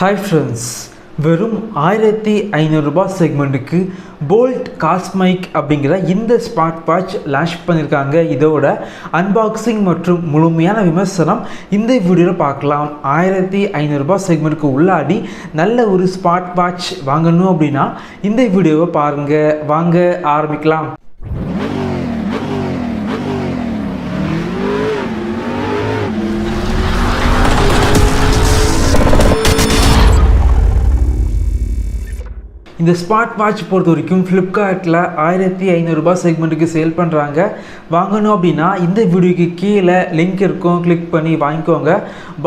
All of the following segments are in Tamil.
Hi friends, வெறும் 1500 ரூபாய் செக்மெண்ட்டுக்கு Boult Cosmic அப்படிங்கிற இந்த ஸ்மார்ட் வாட்ச் லான்ச் பண்ணியிருக்காங்க. இதோட அன்பாக்சிங் மற்றும் முழுமையான விமர்சனம் இந்த வீடியோவில் பார்க்கலாம். 1500 ரூபாய் செக்மெண்ட்டுக்கு உள்ளாடி நல்ல ஒரு ஸ்மார்ட் வாட்ச் வாங்கணும் அப்படின்னா இந்த வீடியோவை பாருங்கள். வாங்க ஆரம்பிக்கலாம். இந்த ஸ்மார்ட் வாட்ச் பொறுத்த வரைக்கும் ஃப்ளிப்கார்ட்டில் 1500 ரூபாய் செக்மெண்ட்டுக்கு சேல் பண்ணுறாங்க. வாங்கணும் அப்படின்னா இந்த வீடியோக்கு கீழே லிங்க் இருக்கும், கிளிக் பண்ணி வாங்கிக்கோங்க.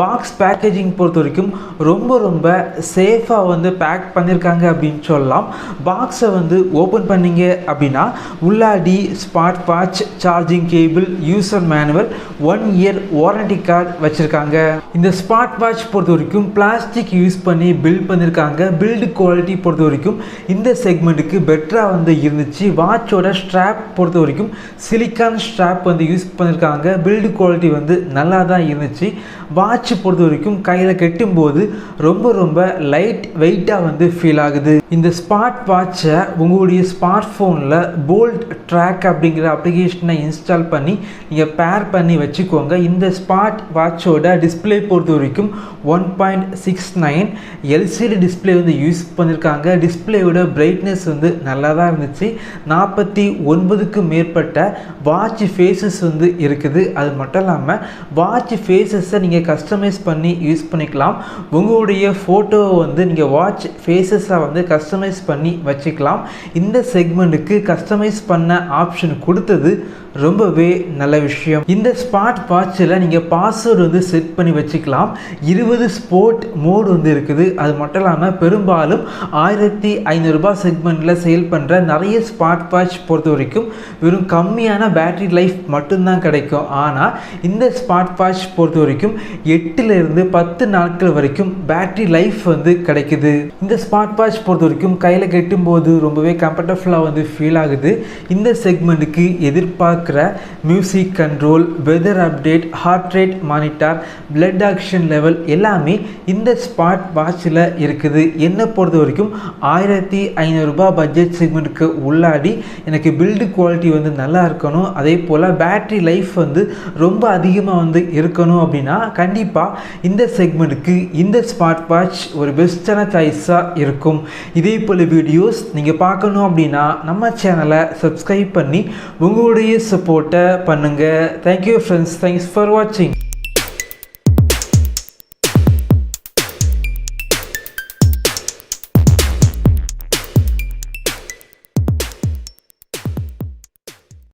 பாக்ஸ் பேக்கேஜிங் பொறுத்த வரைக்கும் ரொம்ப சேஃபாக பேக் பண்ணியிருக்காங்க அப்படின்னு சொல்லலாம். பாக்ஸை ஓப்பன் பண்ணிங்க அப்படின்னா உள்ளாடி smart watch, charging cable, user manual, 1 year warranty card வச்சுருக்காங்க. இந்த ஸ்மார்ட் வாட்ச் பொறுத்த வரைக்கும் பிளாஸ்டிக் யூஸ் பண்ணி பில்ட் பண்ணியிருக்காங்க. பில்டு குவாலிட்டி பொறுத்த வரைக்கும் இந்த செக்மெண்ட்டுக்கு பெட்டராக இருந்துச்சு. வாட்சோட ஸ்ட்ராப் பொறுத்த வரைக்கும் சிலிக்கான் ஸ்ட்ராப் யூஸ் பண்ணியிருக்காங்க. பில்டு குவாலிட்டி நல்லா தான் இருந்துச்சு. வாட்ச் பொறுத்த வரைக்கும் கையில் கெட்டும்போது ரொம்ப லைட் வெயிட்டாக ஃபீல் ஆகுது. இந்த ஸ்மார்ட் வாட்சை உங்களுடைய ஸ்மார்ட் ஃபோனில் போல்ட் ட்ராக் அப்படிங்கிற அப்ளிகேஷனை இன்ஸ்டால் பண்ணி நீங்கள் பேர் பண்ணி வச்சுக்கோங்க. இந்த ஸ்மார்ட் வாட்சோட டிஸ்பிளே பொறுத்த வரைக்கும் 1.69 எல்சிடி டிஸ்பிளே யூஸ் பண்ணியிருக்காங்க. டிஸ்பிளேயோட பிரைட்னஸ் நல்லா தான் இருந்துச்சு. 49க்கு மேற்பட்ட வாட்ச் ஃபேஸஸ் இருக்குது. அது மட்டும் இல்லாமல் வாட்ச் ஃபேஸஸை நீங்கள் கஸ்டமைஸ் பண்ணி யூஸ் பண்ணிக்கலாம். உங்களுடைய ஃபோட்டோவை நீங்கள் வாட்ச் ஃபேஸஸாக கஸ்டமைஸ் பண்ணி வச்சுக்கலாம். இந்த செக்மெண்ட்டுக்கு கஸ்டமைஸ் பண்ண ஆப்ஷன் கொடுத்தது ரொம்பவே நல்ல விஷயம். இந்த ஸ்மார்ட் வாட்சில் நீங்கள் பாஸ்வேர்டு செட் பண்ணி வச்சுக்கலாம். 20 ஸ்போர்ட் மோடு இருக்குது. அது மட்டும் இல்லாமல் பெரும்பாலும் 1500 ரூபாய் செக்மெண்ட்டில் சேல் பண்ணுற நிறைய ஸ்மார்ட் வாட்ச் பொறுத்த வரைக்கும் வெறும் கம்மியான பேட்டரி லைஃப் மட்டும்தான் கிடைக்கும். ஆனால் இந்த ஸ்மார்ட் வாட்ச் பொறுத்த வரைக்கும் 8லிருந்து 10 நாட்கள் வரைக்கும் பேட்டரி லைஃப் கிடைக்குது. இந்த ஸ்மார்ட் வாட்ச் பொறுத்த வரைக்கும் கையில் கெட்டும்போது ரொம்பவே கம்ஃபர்டபுளாக ஃபீல் ஆகுது. இந்த செக்மெண்ட்டுக்கு எதிர்பார்க்குற music control, weather update, heart rate monitor, blood oxygen level எல்லாமே இந்த ஸ்மார்ட் வாட்சில் இருக்குது. என்னை பொறுத்த வரைக்கும் 1500 ரூபாய் பட்ஜெட் செக்மெண்ட்டுக்கு உள்ளாடி எனக்கு பில்டு குவாலிட்டி நல்லா இருக்கணும், அதே போல் பேட்டரி லைஃப் ரொம்ப அதிகமாக இருக்கணும் அப்படின்னா கண்டிப்பாக இந்த செக்மெண்ட்டுக்கு இந்த ஸ்மார்ட் வாட்ச் ஒரு பெஸ்ட்டான சாய்ஸாக இருக்கும். இதே போல் வீடியோஸ் நீங்கள் பார்க்கணும் அப்படின்னா நம்ம சேனலை சப்ஸ்கிரைப் பண்ணி உங்களுடைய சப்போர்ட்டை பண்ணுங்கள். தேங்க்யூ ஃப்ரெண்ட்ஸ், தேங்க்ஸ் ஃபார் வாட்சிங்.